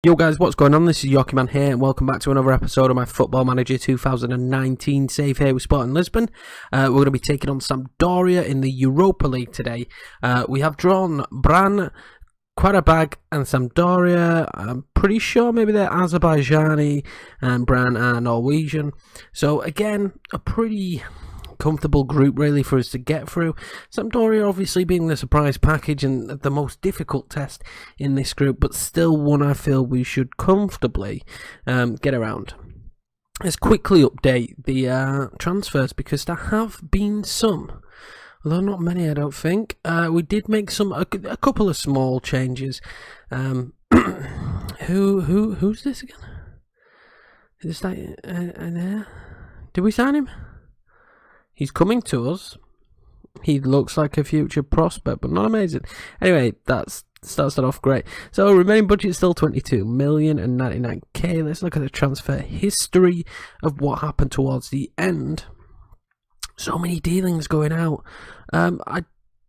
Yo guys, what's going on? This is Yorkie Man here and welcome back to another episode of my Football Manager 2019 save here with Sporting Lisbon. We're going to be taking on Sampdoria in the Europa League today. We have drawn Bran, Qarabag and Sampdoria. I'm pretty sure maybe they're Azerbaijani and Bran are Norwegian. So again, a pretty comfortable group really for us to get through. Sampdoria obviously being the surprise package and the most difficult test in this group, but still one I feel we should comfortably get around. Let's quickly update the transfers because there have been some, although not many I don't think. We did make a couple of small changes. Who's this again? Is that did we sign him? He's coming to us. He looks like a future prospect, but not amazing. Anyway, that starts that off great. So remaining budget is still 22 million and 99k. Let's look at the transfer history of what happened towards the end. So many dealings going out. I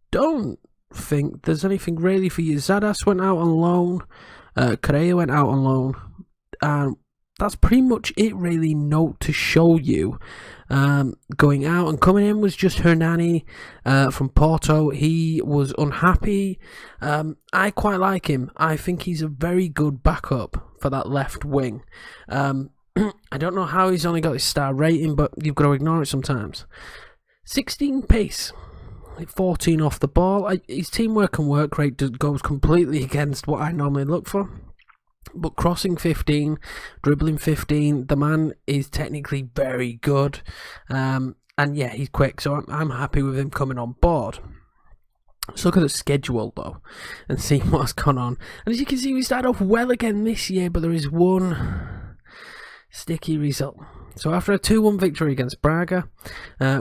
don't think there's anything really for you. Zadas went out on loan. Correa went out on loan. That's pretty much it really. Note to show you. Going out and coming in was just Hernani from Porto. He was unhappy. I quite like him. I think he's a very good backup for that left wing. I don't know how he's only got his star rating, but you've got to ignore it sometimes. 16 pace, 14 off the ball. His teamwork and work rate goes completely against what I normally look for. But crossing 15, dribbling 15, the man is technically very good. And yeah, he's quick, so I'm happy with him coming on board. Let's look at the schedule though and see what's gone on. And as you can see, we started off well again this year, but there is one sticky result. So after a 2-1 victory against Braga,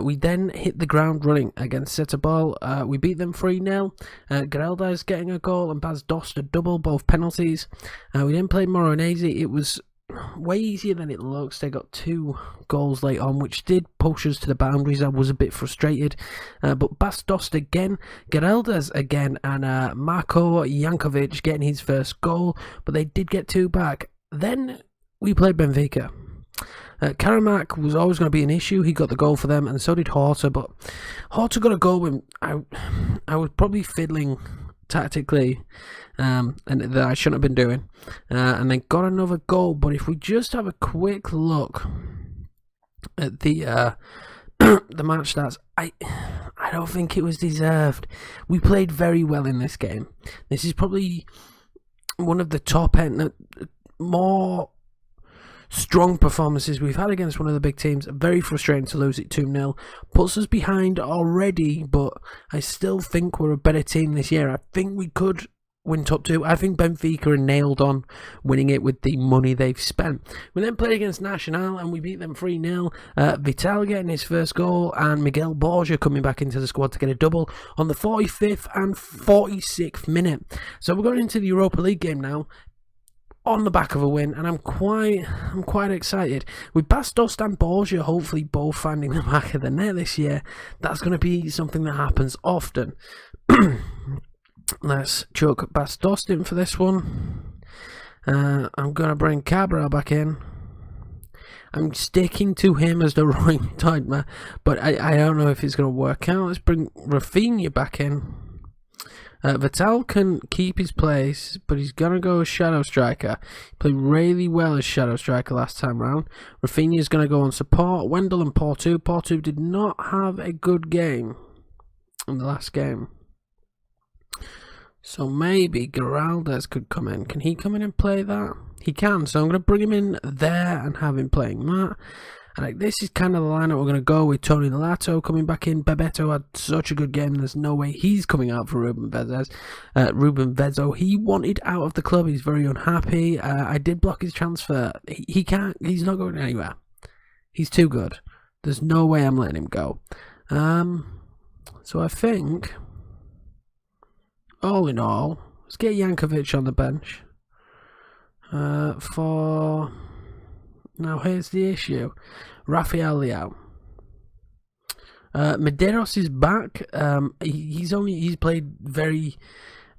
we then hit the ground running against Setúbal. We beat them 3-0. Geraldes getting a goal and Bas Dost a double, both penalties. We then played Moronese. It was way easier than it looks. They got 2 goals late on, which did push us to the boundaries. I was a bit frustrated. But Bas Dost again, Geraldes again, and Marko Jankovic getting his first goal. But they did get 2 back. Then we played Benfica. Karamak was always going to be an issue. He got the goal for them, and so did Horta. But Horta got a goal when I was probably fiddling tactically, and that I shouldn't have been doing. And then got another goal. But if we just have a quick look at the the match stats, I don't think it was deserved. We played very well in this game. This is probably one of the top end, more strong performances we've had against one of the big teams. Very frustrating to lose it 2-0. Puts us behind already, but I still think we're a better team this year. I think we could win top 2. I think Benfica are nailed on winning it with the money they've spent. We then played against Nacional and we beat them 3-0. Vital getting his first goal and Miguel Borja coming back into the squad to get a double on the 45th and 46th minute. So we're going into the Europa League game now on the back of a win, and I'm quite excited. With Bas Dost and Borja hopefully both finding the back of the net this year, that's going to be something that happens often. Let's chuck Bas Dost in for this one. I'm going to bring Cabral back in. I'm sticking to him as the right timer, but I don't know if it's going to work out. Let's bring Rafinha back in. Vital can keep his place, but he's going to go as Shadow Striker. He played really well as Shadow Striker last time round. Rafinha is going to go on support. Wendell and Porto. Porto did not have a good game in the last game. So maybe Geraldes could come in. Can he come in and play that? He can, so I'm going to bring him in there and have him playing that. And this is kind of the lineup we're going to go with. Tony Lato coming back in. Bebeto had such a good game. There's no way he's coming out for Ruben Vezo. He wanted out of the club. He's very unhappy. I did block his transfer. He can't. He's not going anywhere. He's too good. There's no way I'm letting him go. So I think, all in all, let's get Jankovic on the bench. Now here's the issue. Rafael Leao. Medeiros is back. He's played very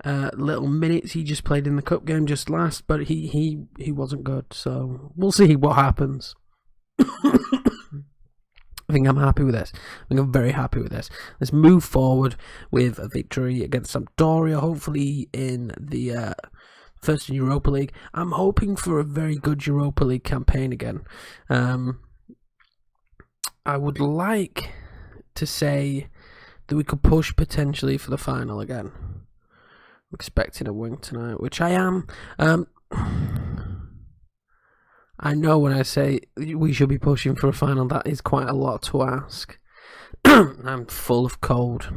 little minutes he just played in the cup game just last, but he wasn't good. So we'll see what happens. I think I'm happy with this. I think I'm very happy with this. Let's move forward with a victory against Sampdoria, hopefully in the first in Europa League. I'm hoping for a very good Europa League campaign again. I would like to say that we could push potentially for the final again. I'm expecting a win tonight, which I am. I know when I say we should be pushing for a final, that is quite a lot to ask. I'm full of cold,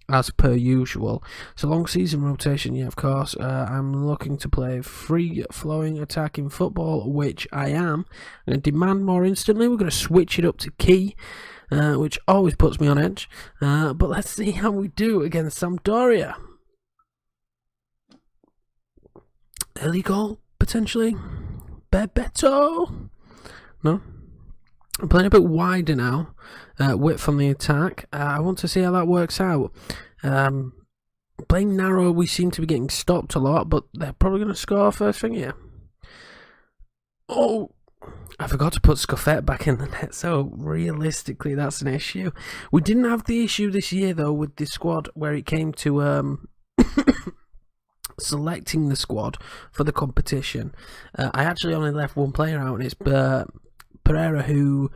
as per usual. It's a long season rotation, yeah, of course. I'm looking to play free-flowing attacking football, which I am. I'm going to demand more instantly. We're going to switch it up to key, which always puts me on edge. But let's see how we do against Sampdoria. Early goal, potentially. Bebeto? No? I'm playing a bit wider now. Width on the attack. I want to see how that works out. Playing narrow, we seem to be getting stopped a lot, but they're probably going to score first thing here. Oh! I forgot to put Scuffet back in the net, so realistically that's an issue. We didn't have the issue this year, though, with the squad where it came to selecting the squad for the competition. I actually only left one player out, and it's Pereira, who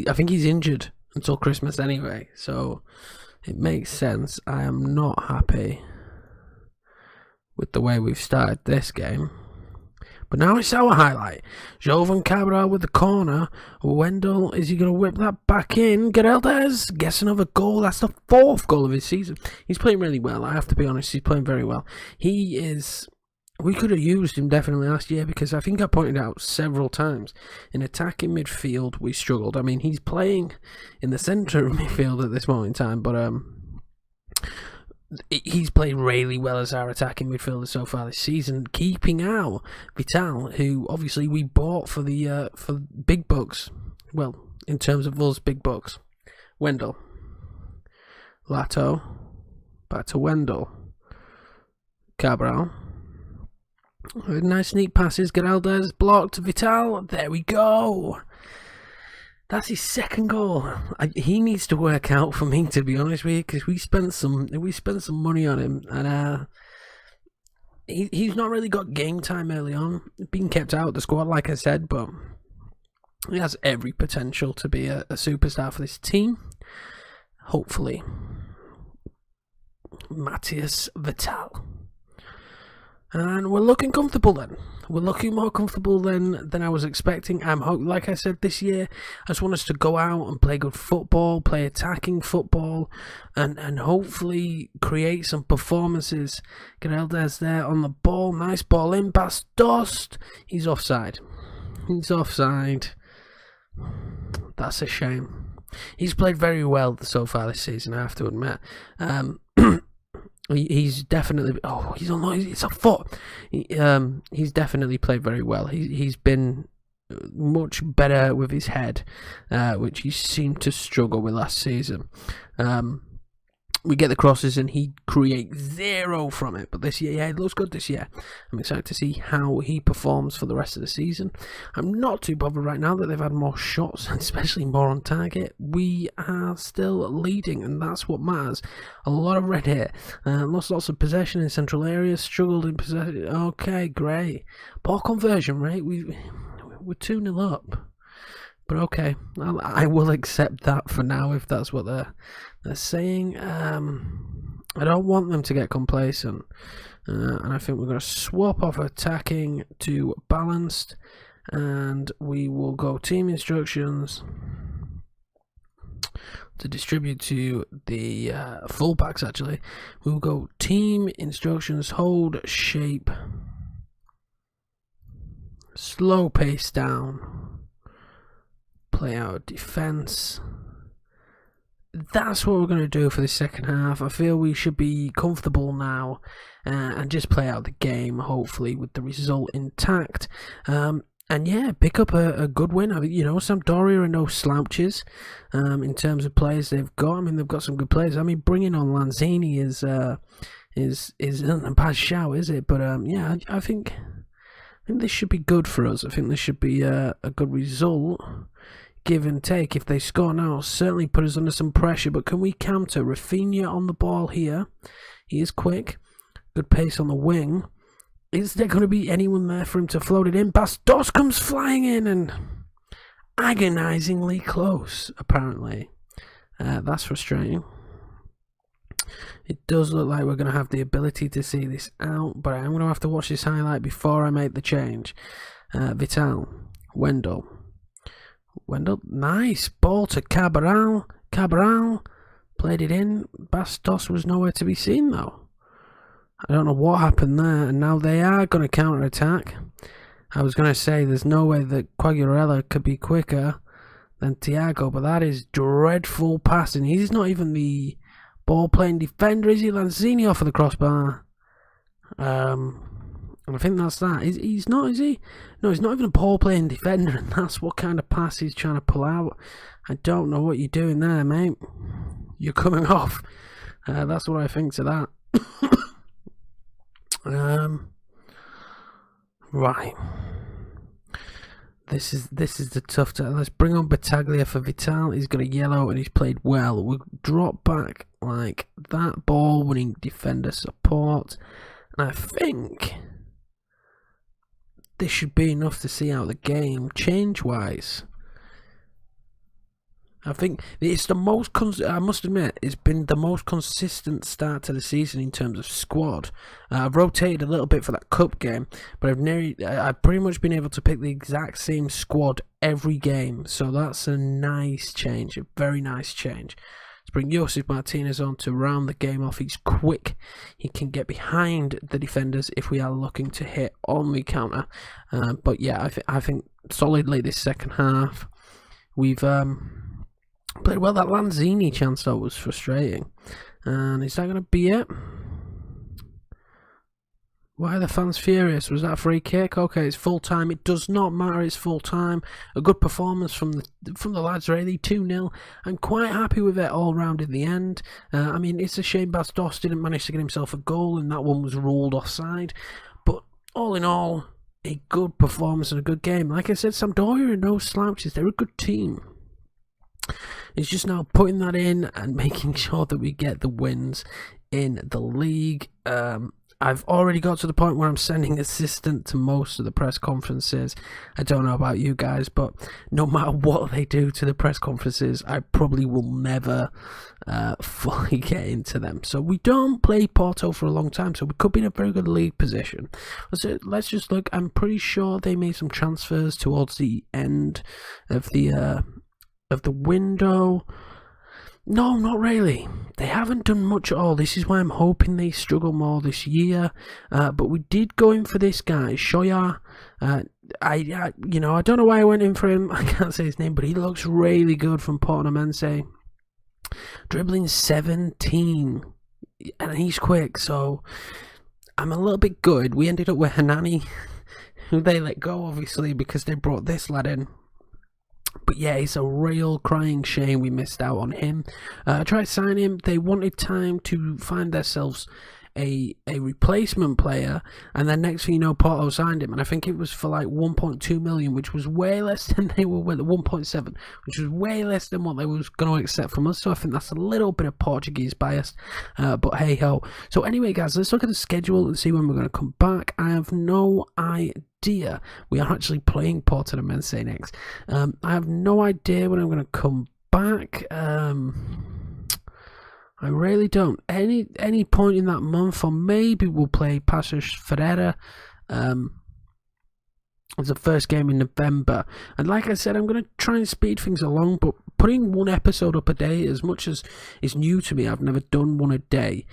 I think he's injured until Christmas anyway, so it makes sense. I am not happy with the way we've started this game. But now it's our highlight. Jovan Cabral with the corner. Wendell, is he going to whip that back in? Geraldes gets another goal. That's the 4th goal of his season. He's playing really well. I have to be honest. He's playing very well. He is... We could have used him definitely last year, because I think I pointed out several times in attacking midfield we struggled. I mean, he's playing in the centre of midfield at this moment in time, but he's played really well as our attacking midfielder so far this season, keeping out Vital, who obviously we bought for the for big bucks. Well, in terms of those big bucks. Wendell, Lato, back to Wendell, Cabral. Nice neat passes. Geraldes blocked. Vital. There we go. That's his 2nd goal. He needs to work out for me, to be honest with you, because we spent some money on him, and he's not really got game time early on. Being kept out of the squad, like I said, but he has every potential to be a superstar for this team. Hopefully, Matthias Vital. And we're looking comfortable then. We're looking more comfortable than I was expecting. Like I said, this year, I just want us to go out and play good football, play attacking football, and hopefully create some performances. Geraldes there on the ball. Nice ball in. Bastos. He's offside. He's offside. That's a shame. He's played very well so far this season, I have to admit. He's definitely... Oh, he's on... It's a foot. He's definitely played very well. He's been much better with his head, which he seemed to struggle with last season. We get the crosses and he creates 0 from it. But this year, yeah, it looks good this year. I'm excited to see how he performs for the rest of the season. I'm not too bothered right now that they've had more shots, especially more on target. We are still leading, and that's what matters. A lot of red here. Lost lots of possession in central areas. Struggled in possession. Okay, great. Ball conversion rate. We're 2-0 up. But okay, I will accept that for now if that's what they're saying. I don't want them to get complacent. And I think we're going to swap off attacking to balanced. And we will go team instructions to distribute to the fullbacks, actually. We will go team instructions, hold, shape, slow pace down. Play out defense. That's what we're going to do for the second half. I feel we should be comfortable now and just play out the game, hopefully with the result intact. And yeah, pick up a good win. You know, Sampdoria are no slouches in terms of players they've got. I mean, they've got some good players. I mean, bringing on Lanzini isn't a bad shout, is it? But yeah, I think this should be good for us. I think this should be a good result. Give and take. If they score now, it'll certainly put us under some pressure. But can we counter? Rafinha on the ball here. He is quick. Good pace on the wing. Is there going to be anyone there for him to float it in? Bastos comes flying in and agonizingly close, apparently. That's frustrating. It does look like we're going to have the ability to see this out, but I'm going to have to watch this highlight before I make the change. Vital. Wendell, nice ball to Cabral. Played it in. Bastos was nowhere to be seen though. I don't know what happened there, and now they are going to counter-attack. I was going to say there's no way that Quagliarella could be quicker than Thiago, but that is dreadful passing. He's not even the ball-playing defender, is he? Lanzini off of the crossbar. And I think that's that. He's not, is he? No, he's not even a ball-playing defender, and that's what kind of pass he's trying to pull out. I don't know what you're doing there, mate. You're coming off. That's what I think to that. Right. This is the tough time. Let's bring on Battaglia for Vital. He's got a yellow and he's played well. We'll drop back like that, ball winning defender support. And I think this should be enough to see out the game change wise. I think it's the most, I must admit, it's been the most consistent start to the season in terms of squad. I've rotated a little bit for that cup game, but I've pretty much been able to pick the exact same squad every game. So that's a nice change, a very nice change. Let's bring Josef Martinez on to round the game off. He's quick. He can get behind the defenders if we are looking to hit on the counter. But yeah, I think solidly this second half, we've played well. That Lanzini chance though was frustrating. And is that going to be it? Why are the fans furious? Was that a free kick? Okay, it's full time. It does not matter. It's full time. A good performance from the lads. Really, 2-0. I'm quite happy with it all round in the end. I mean, it's a shame Bastos didn't manage to get himself a goal, and that one was ruled offside. But all in all, a good performance and a good game. Like I said, Sampdoria are no slouches. They're a good team. It's just now putting that in and making sure that we get the wins in the league. I've already got to the point where I'm sending assistant to most of the press conferences. I don't know about you guys, but no matter what they do to the press conferences, I probably will never fully get into them. So we don't play Porto for a long time, so we could be in a very good league position. So let's just look. I'm pretty sure they made some transfers towards the end of the window. No, not really. They haven't done much at all. This is why I'm hoping they struggle more this year. But we did go in for this guy, Shoya. I don't know why I went in for him. I can't say his name, but he looks really good from Portimonense. Dribbling 17, and he's quick. So I'm a little bit good. We ended up with Hanani, who they let go, obviously, because they brought this lad in. But yeah, it's a real crying shame we missed out on him. I tried signing him. They wanted time to find themselves a replacement player, and then next thing you know, Porto signed him, and I think it was for like 1.2 million, which was way less than they were with 1.7, which was way less than what they was going to accept from us. So I think that's a little bit of Portuguese bias, but hey ho. So anyway, guys, let's look at the schedule and see when we're going to come back. I have no idea. We are actually playing Portimonense next. I have no idea when I'm going to come back. I really don't. Any point in that month, or maybe we'll play Passos Ferreira as the first game in November. And like I said, I'm going to try and speed things along, but putting one episode up a day, as much as is new to me, I've never done one a day.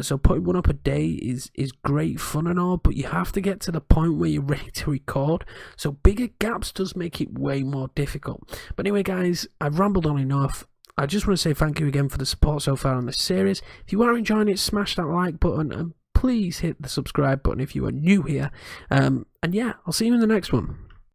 So putting one up a day is great fun and all, but you have to get to the point where you're ready to record. So bigger gaps does make it way more difficult. But anyway, guys, I've rambled on enough. I just want to say thank you again for the support so far on this series. If you are enjoying it, smash that like button and please hit the subscribe button if you are new here. And yeah, I'll see you in the next one.